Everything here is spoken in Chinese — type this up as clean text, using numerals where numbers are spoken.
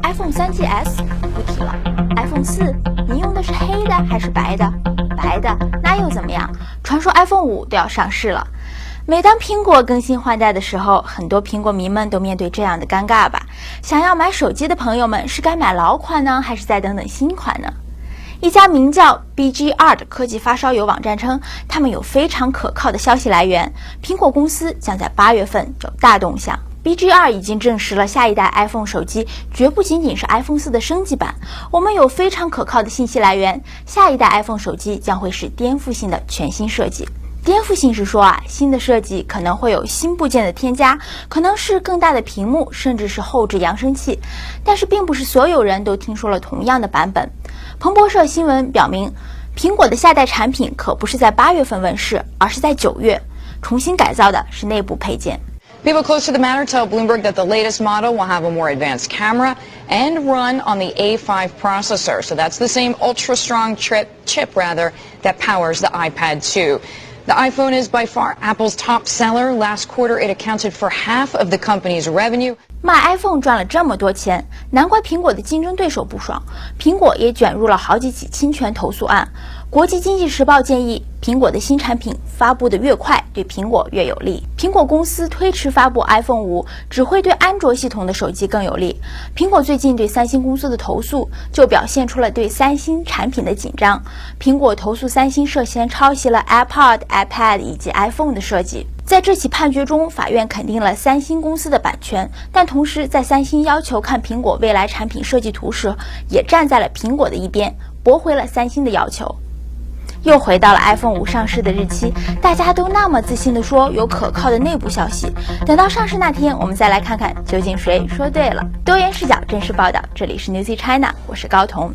iPhone 3GS 不提了。iPhone 4，你用的是黑的还是白的？白的，那又怎么样？传说 iPhone 5都要上市了。每当苹果更新换代的时候，很多苹果迷们都面对这样的尴尬吧？想要买手机的朋友们是该买老款呢，还是再等等新款呢？一家名叫 BGR 的科技发烧友网站称，他们有非常可靠的消息来源，苹果公司将在8月份有大动向。BGR 已经证实了下一代 iPhone 手机绝不仅仅是 iPhone 4的升级版，我们有非常可靠的信息来源，下一代 iPhone 手机将会是颠覆性的全新设计。颠覆性是说新的设计可能会有新部件的添加，可能是更大的屏幕，甚至是后置扬声器，但是并不是所有人都听说了同样的版本。彭博社新闻表明，苹果的下代产品可不是在8月份问世，而是在9月，重新改造的是内部配件。People close to the matter tell Bloomberg that the latest model will have a more advanced camera and run on the A5 processor. So that's the same ultra-strong chip that powers the iPad 2. The iPhone is by far Apple's top seller. Last quarter, it accounted for half of the company's revenue. 卖 iPhone 赚了这么多钱，难怪苹果的竞争对手不爽。苹果也卷入了好几起侵权投诉案。国际经济时报建议，苹果的新产品发布的越快，对苹果越有利。苹果公司推迟发布 iPhone 5，只会对安卓系统的手机更有利。苹果最近对三星公司的投诉，就表现出了对三星产品的紧张。苹果投诉三星涉嫌抄袭了 iPod、iPad 以及 iPhone 的设计。在这起判决中，法院肯定了三星公司的版权，但同时在三星要求看苹果未来产品设计图时，也站在了苹果的一边，驳回了三星的要求。又回到了 iPhone 5上市的日期，大家都那么自信地说有可靠的内部消息，等到上市那天，我们再来看看究竟谁说对了。多元视角，真实报道，这里是 Newsy China， 我是高彤。